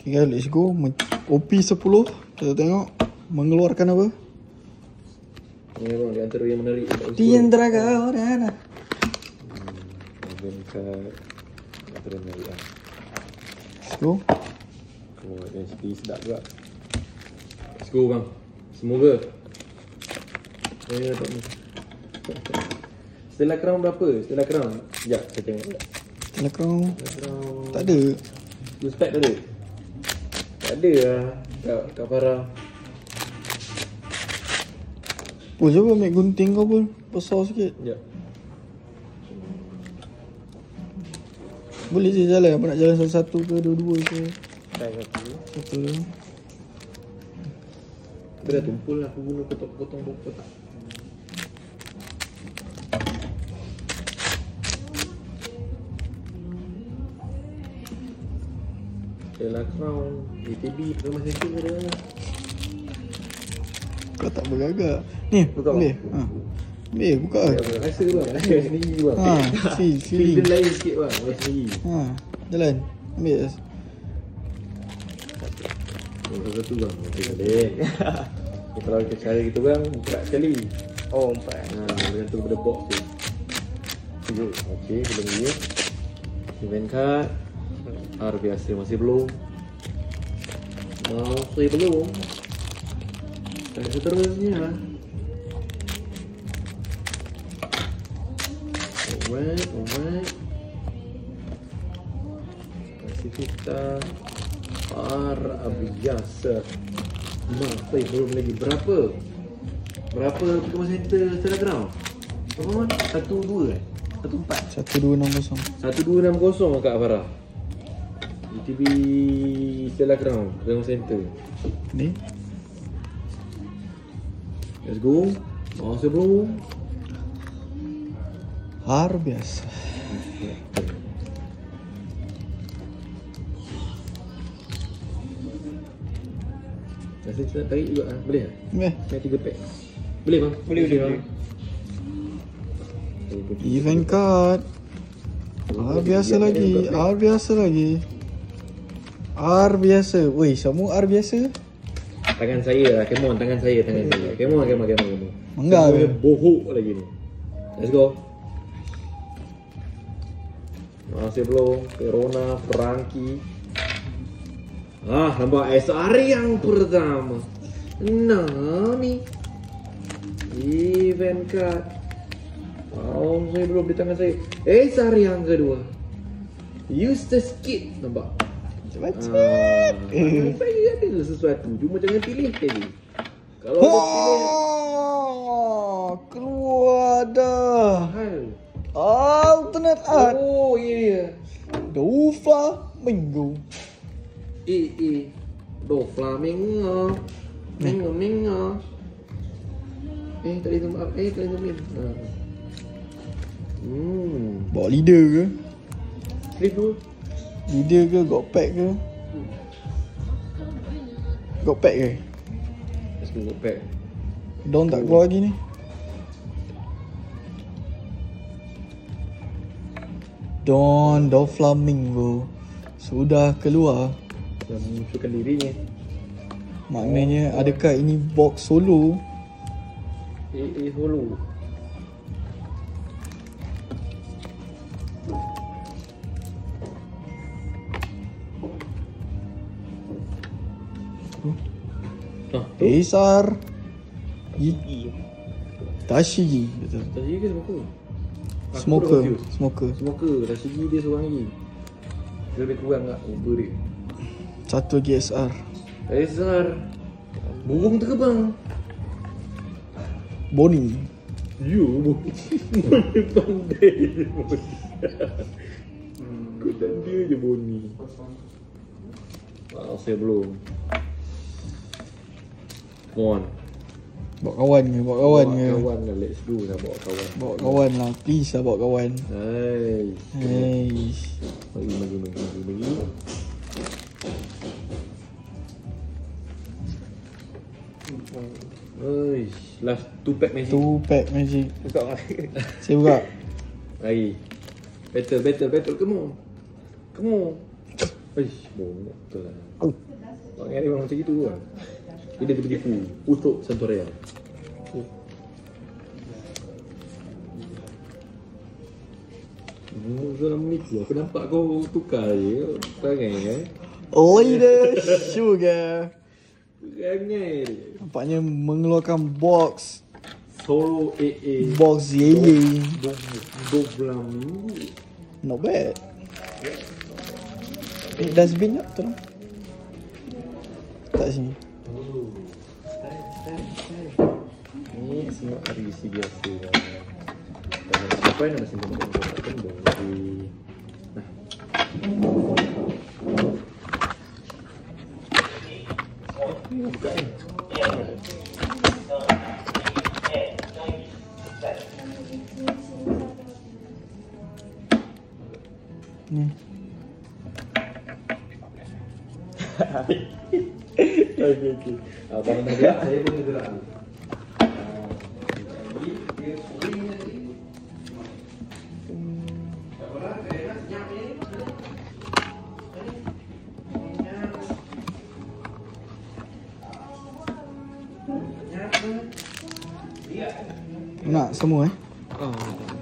Okay guys, let's go. OP10. Kita tengok mengeluarkan apa. Ni bang, di antara yang menarik. Tiendraga orang. Event card antara yang menarik lah. Let's go. Oh, dan sepi sedap juga. Let's go bang. Semoga. Tak ni. Stella Crown berapa? Stella Crown. Sekejap, saya tengok sekejap. Stella Crown. Tak ada. Blue Stack tak ada? Tak ada lah. Kat Farah. Oh, cuba ambil gunting kau pun. Besar sikit. Sekejap. Boleh je jalan. Apa nak jalan satu-satu ke dua-dua ke? Try satu. Satu je. Aku dah tumpul lah. Aku guna potong-potong kotak. Stella Crown, ATB, Pertama Center ada lah. Kau tak bergagak. Ni, Buka ambil. Ha. Ambil, buka. Rasa bang, rasa sendiri bang. Ha, Feel feeling. lain sikit bang, rasa sendiri. Ha, jalan. Ambil. Satu bang, okey tak boleh. Kalau kita cara kita bang, buka sekali. Oh, 4. Bergantung pada box tu. Okey, belum ni. Event card. R biasa masih belum. Masih belum. Dan seterusnya. Alright. Kasih kita R biasa. Masih belum lagi. Berapa Pertama Center Telegram? Berapa man? 1-2 kan? 1-4 1260. 1260 Kak Farah. ETB Stella Crown Pertama Center. Ni. Let's go. Masih belum. Har biasa. Rasa kita tarik juga lah. Boleh tak? Boleh. Yang 3 pack. Boleh bang? Boleh. Event card. R biasa lagi. R biasa. Weh, semua R biasa. Tangan saya lah. Come on, tangan saya. Come on. Enggak Semuanya ke? bohok lagi ni. Let's go. Masih belum. Verona, Frankie. Nampak SR yang pertama. Nah ni event card. Saya belum di tangan saya. SR yang kedua. Eustace Kid. Nampak? Macam. Saya ada sesuatu. Cuma jangan pilih tadi. Kalau ada pilih Keluar dah. hal. Alternate art. Oh ya. Dova Minggu. Do Flamingo. Mingo. Tadi tu maaf. Tadi tu min. Bawa leader ke? Slip dulu. Leader ke? Got pack ke? Got pack ke? Let's go back. Don tak keluar lagi ni. Don Flamingo sudah keluar. Dan munculkan dirinya. Maknanya adakah ini box solo? Solo. Esar Tashigi. Betul. Tashigi ke Smoker. Tashigi dia seorang lagi. Dia lebih kurang tak over dia. Satu lagi SR. SR burung terbang. Bonnie. You pandai je Bonnie. Kau tak dia je Bonnie. Saya belum. Come on. Bawa kawan ke? Bawa kawan lah. Let's do lah bawa kawan. Bawa kawan lah. Please lah bawa kawan. Hai. Hey. Bagi. Last 2 pack magic. 2 pack magic. Buka lah. Saya buka. Lagi. Battle. Come on. Bongok betul lah. Oh. Orang yang macam gitu lah. Dia tipu-tipu. Untuk Santoria. Dalam menipu. Aku nampak kau tukar je. Perangai Leader Sugar. Perangai dia. Nampaknya mengeluarkan box. Solo AA. Box Yeye. 12 minggu. Not bad. Dustbin tak? Tolong. Tak sini. Ni semua RVC biasa. Kalau sampai nak masih tembak boleh. Nah. Buka ni. Ni. Okey. Abang dah gerak, saya pun gerak. Nak semua Oh.